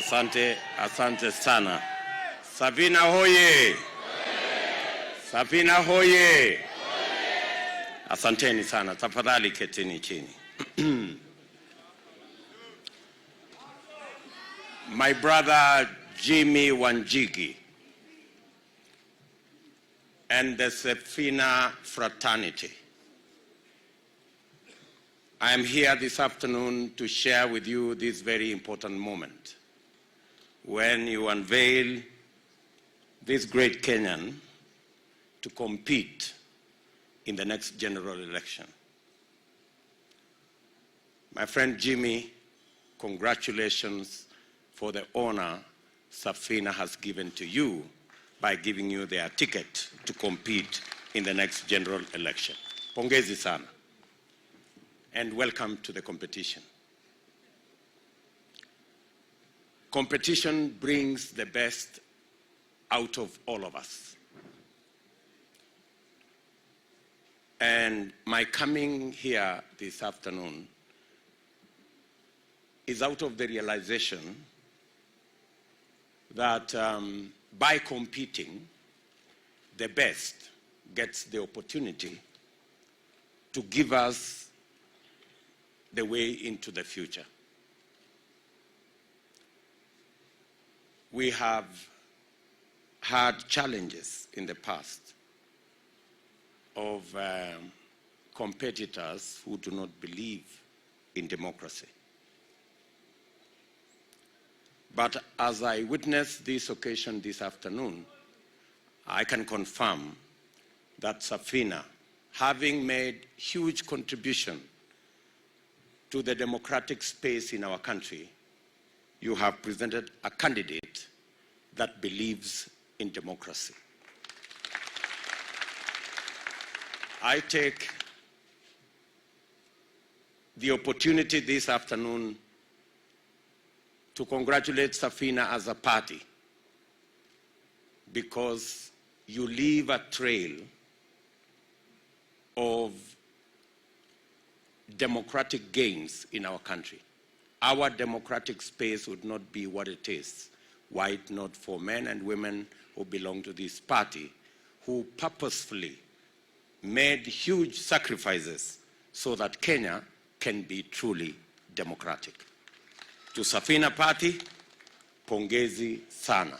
Asante sana. Safina hoye! Safina hoye! Asanteni sana. Tafadhali ketini chini. My brother Jimmy Wanjigi and the Safina fraternity, I am here this afternoon to share with you this very important moment when you unveil this great Kenyan to compete in the next general election. My friend Jimmy, congratulations for the honor Safina has given to you by giving you their ticket to compete in the next general election. Pongezi sana. And welcome to the competition. Competition brings the best out of all of us. And my coming here this afternoon is out of the realization that by competing, the best gets the opportunity to give us the way into the future. We have had challenges in the past of competitors who do not believe in democracy. But as I witnessed this occasion this afternoon, I can confirm that Safina, having made huge contribution to the democratic space in our country, you have presented a candidate that believes in democracy. I take the opportunity this afternoon to congratulate Safina as a party because you leave a trail of democratic gains in our country. Our democratic space would not be what it is were it not for men and women who belong to this party who purposefully made huge sacrifices so that Kenya can be truly democratic. To Safina Party, pongezi sana.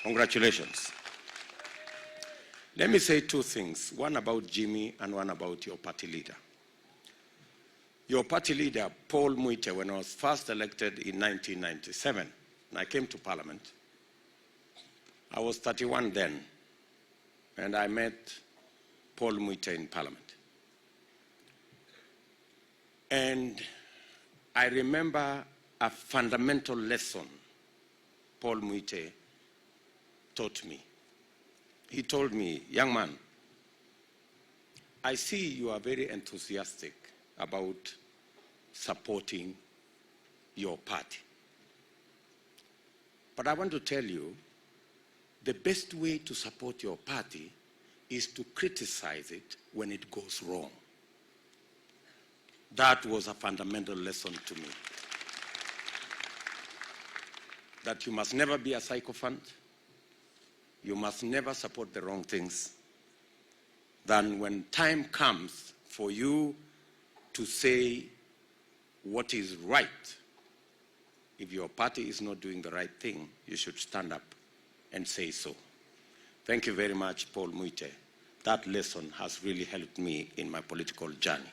Congratulations. Let me say two things, one about Jimmy and one about your party leader. Your party leader, Paul Muite, when I was first elected in 1997, and I came to Parliament, I was 31 then, and I met Paul Muite in Parliament. And I remember a fundamental lesson Paul Muite taught me. He told me, young man, I see you are very enthusiastic about supporting your party. But I want to tell you, the best way to support your party is to criticize it when it goes wrong. That was a fundamental lesson to me. That you must never be a sycophant. You must never support the wrong things. Then when time comes for you to say what is right, if your party is not doing the right thing, you should stand up and say so. Thank you very much, Paul Muite. That lesson has really helped me in my political journey.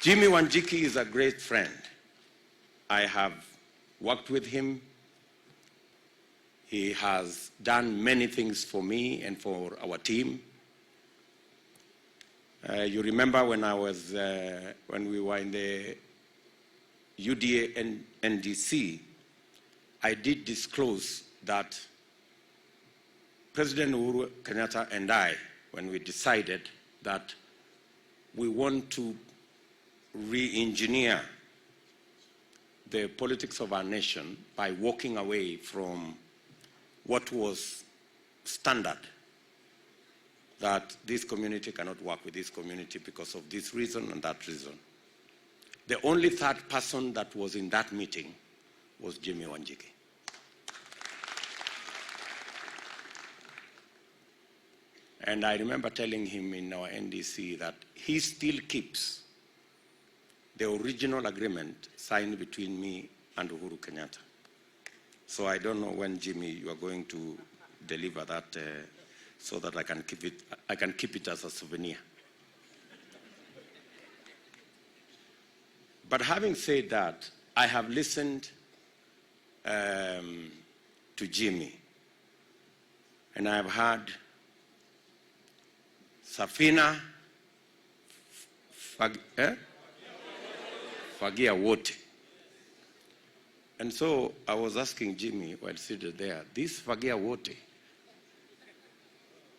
Jimmy Wanjigi is a great friend. I have worked with him. He has done many things for me and for our team. You remember when we were in the UDA NDC, I did disclose that President Uhuru Kenyatta and I, when we decided that we want to re-engineer the politics of our nation by walking away from what was standard, that this community cannot work with this community because of this reason and that reason. The only third person that was in that meeting was Jimmy Wanjigi. And I remember telling him in our NDC that he still keeps the original agreement signed between me and Uhuru Kenyatta. So I don't know when, Jimmy, you are going to deliver that so that I can keep it as a souvenir. But having said that, I have listened to Jimmy, and I have heard Safina Fagia Wote. And so I was asking Jimmy while seated there, this Fagia Wote,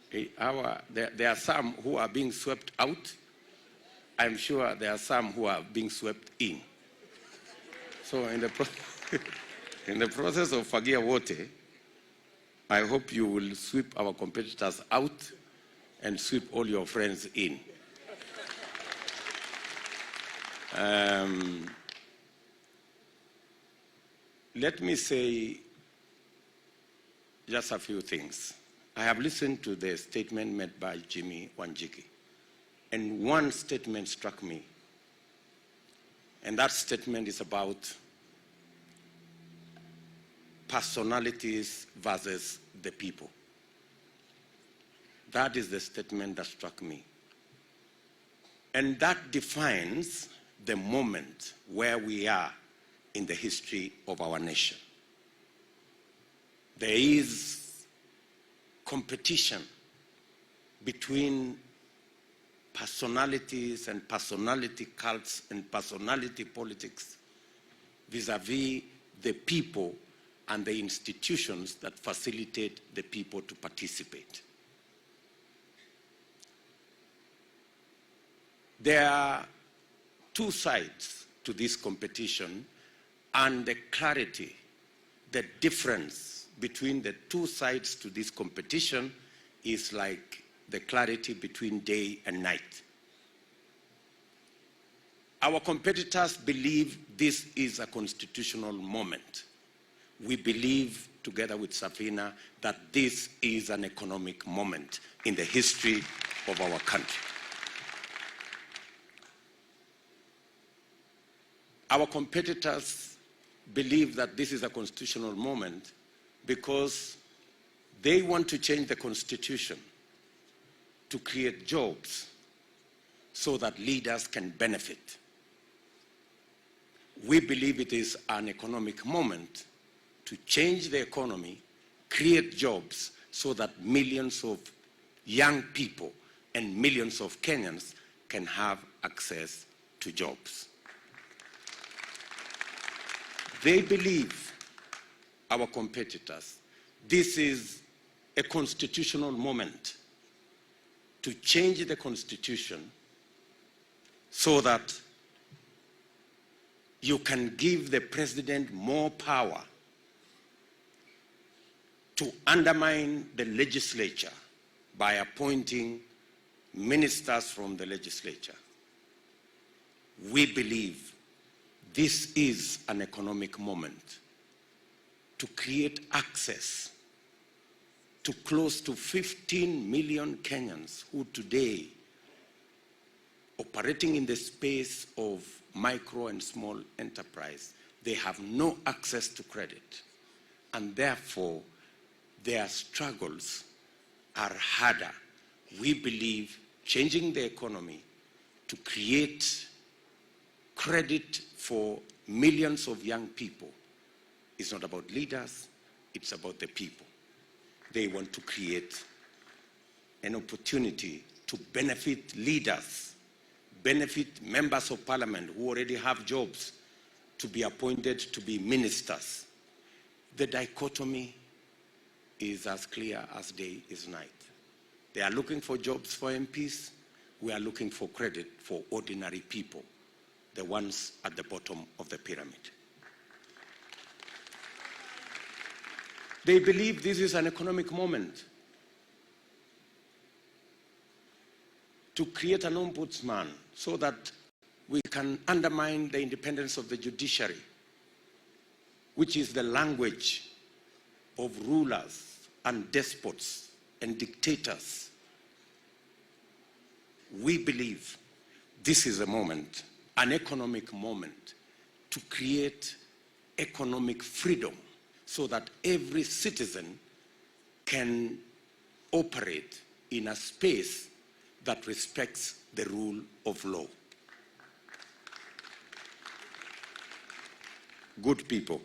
there are some who are being swept out. I'm sure there are some who are being swept in. So in the process of Fagia Wote, I hope you will sweep our competitors out and sweep all your friends in. Let me say just a few things. I have listened to the statement made by Jimmy Wanjigi, and one statement struck me, and that statement is about personalities versus the people. That is the statement that struck me. And that defines the moment where we are in the history of our nation. There is competition between personalities and personality cults and personality politics vis-a-vis the people and the institutions that facilitate the people to participate. There are two sides to this competition, and the clarity, the difference between the two sides to this competition is like the clarity between day and night. Our competitors believe this is a constitutional moment. We believe, together with Safina, that this is an economic moment in the history of our country. Our competitors believe that this is a constitutional moment because they want to change the constitution to create jobs so that leaders can benefit. We believe it is an economic moment to change the economy, create jobs so that millions of young people and millions of Kenyans can have access to jobs. They believe, our competitors, this is a constitutional moment to change the constitution so that you can give the president more power to undermine the legislature by appointing ministers from the legislature. We believe this is an economic moment to create access to close to 15 million Kenyans who today, operating in the space of micro and small enterprise, they have no access to credit. And therefore, their struggles are harder. We believe changing the economy to create credit for millions of young people is not about leaders, it's about the people. They want to create an opportunity to benefit leaders, benefit members of parliament who already have jobs to be appointed to be ministers. The dichotomy is as clear as day is night. They are looking for jobs for MPs. We are looking for credit for ordinary people, the ones at the bottom of the pyramid. They believe this is an economic moment to create an ombudsman so that we can undermine the independence of the judiciary. which is the language of rulers and despots and dictators, we believe this is a moment, an economic moment, to create economic freedom so that every citizen can operate in a space that respects the rule of law. Good people,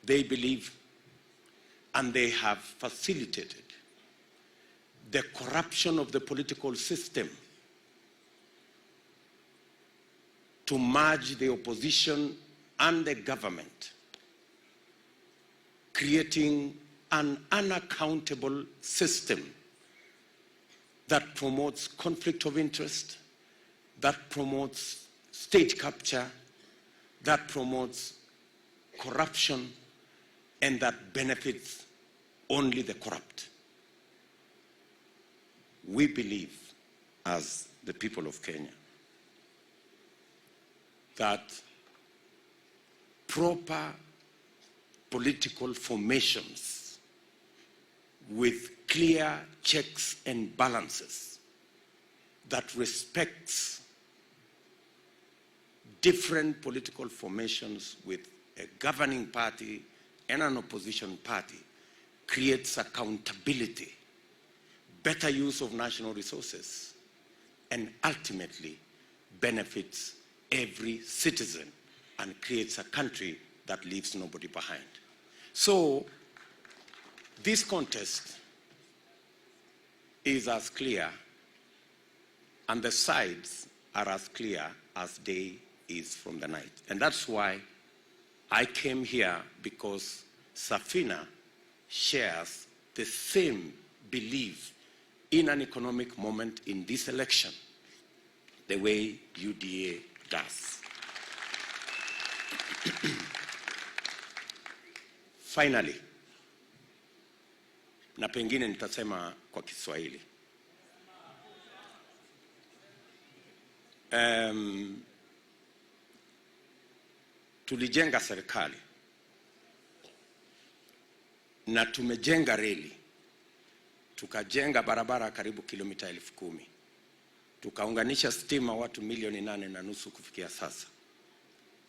they believe and they have facilitated the corruption of the political system to merge the opposition and the government, creating an unaccountable system that promotes conflict of interest, that promotes state capture, that promotes corruption, and that benefits only the corrupt. We believe, as the people of Kenya, that proper political formations with clear checks and balances that respects different political formations with a governing party and an opposition party creates accountability, better use of national resources, and ultimately benefits every citizen and creates a country that leaves nobody behind. So this contest is as clear, and the sides are as clear as day is from the night. And that's why I came here, because Safina shares the same belief in an economic moment in this election, the way UDA does. Finally, na pengine nitasema kwa Kiswahili. Tulijenga serikali na tumejenga reli, tukajenga barabara karibu kilomita 10,000, tukaunganisha stima watu 8.5 kufikia sasa,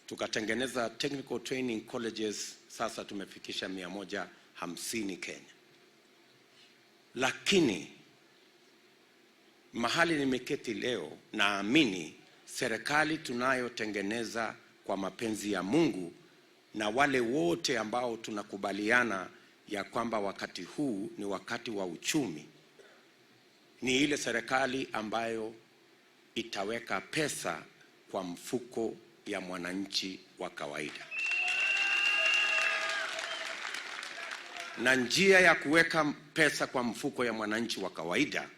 tukatengeneza technical training colleges, sasa tumefikisha 150 Kenya. Lakini mahali nimeketi leo, naamini serikali tunayotengeneza kwa mapenzi ya Mungu na wale wote ambao tunakubaliana ya kwamba wakati huu ni wakati wa uchumi, ni ile serikali ambayo itaweka pesa kwa mfuko ya mwananchi wa kawaida. Na njia ya kuweka pesa kwa mfuko ya mwananchi wa kawaida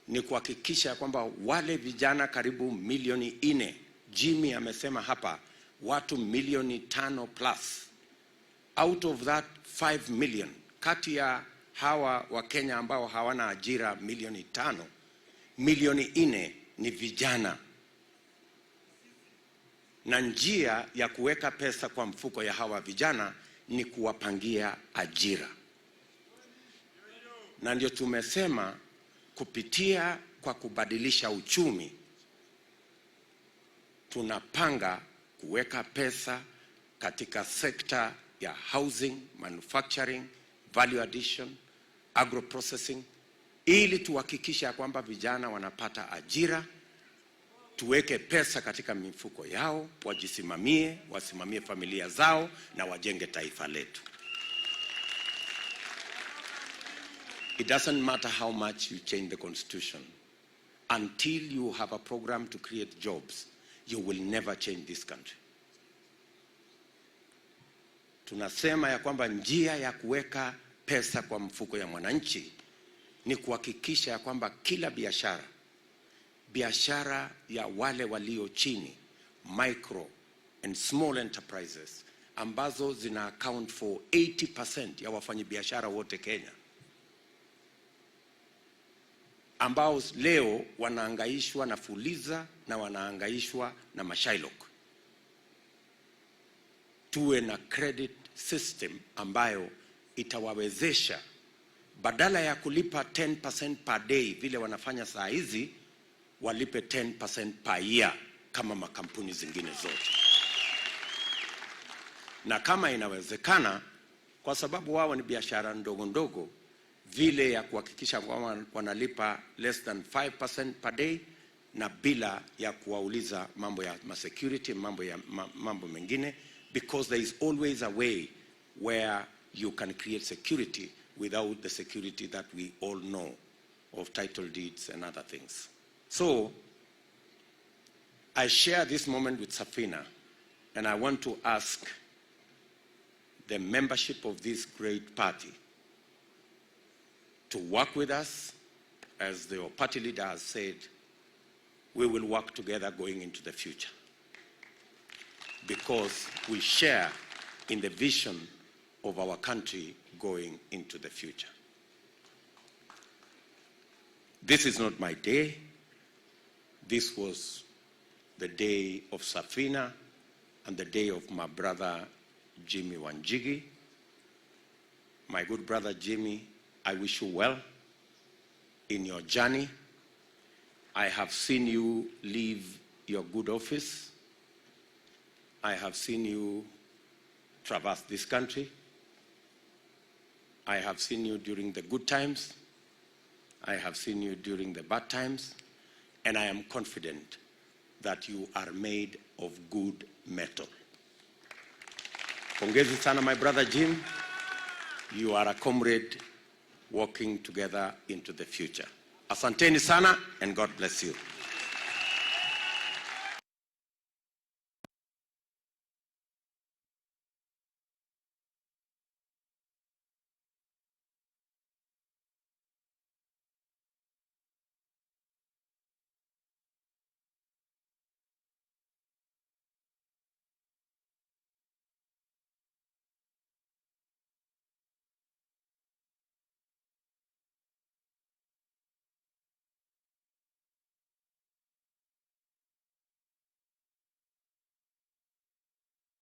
ni kuhakikisha kwamba wale vijana karibu 4 milioni, Jimmy amesema hapa watu 5 milioni plus, out of that 5 million, kati ya hawa wa Kenya ambao hawana ajira 5 milioni, 4 milioni ni vijana. Na njia ya kuweka pesa kwa mfuko ya hawa vijana ni kuwapangia ajira. Na ndio tumesema kupitia kwa kubadilisha uchumi, tunapanga kuweka pesa katika sekta ya housing, manufacturing, value addition, agro processing, ili tuhakikisha kwamba vijana wanapata ajira, tuweke pesa katika mifuko yao, wajisimamie, wasimamie familia zao na wajenge taifa letu. It doesn't matter how much you change the constitution. Until you have a program to create jobs, you will never change this country. Tunasema ya kwamba njia ya kuweka pesa kwa mfuko ya mwananchi ni kuhakikisha ya kwamba kila biashara ya wale walio chini, micro and small enterprises, ambazo zina account for 80% ya wafanyabiashara wote Kenya, ambao leo wanaangaishwa na fuliza na wanaangaishwa na mashailok. tuwe na credit system ambayo itawawezesha badala ya kulipa 10% per day vile wanafanya saa hizi, walipe 10% per year kama makampuni zingine zote. Na kama inawezekana, kwa sababu wao ni biashara ndogo ndogo, vile ya kuhakikisha kwamba wanalipa less than 5% per day, na bila ya kuwauliza mambo ya security, mambo mengine, because there is always a way where you can create security without the security that we all know of title deeds and other things. So I share this moment with Safina, and I want to ask the membership of this great party to work with us. As the party leader has said, we will work together going into the future, because we share in the vision of our country going into the future. This is not my day. This was the day of Safina and the day of my brother Jimmy Wanjigi. My good brother Jimmy, I wish you well in your journey. I have seen you leave your good office. I have seen you traverse this country. I have seen you during the good times. I have seen you during the bad times. And I am confident that you are made of good metal. Pongezi sana, my brother Jim. You are a comrade walking together into the future. Asanteni sana, and God bless you.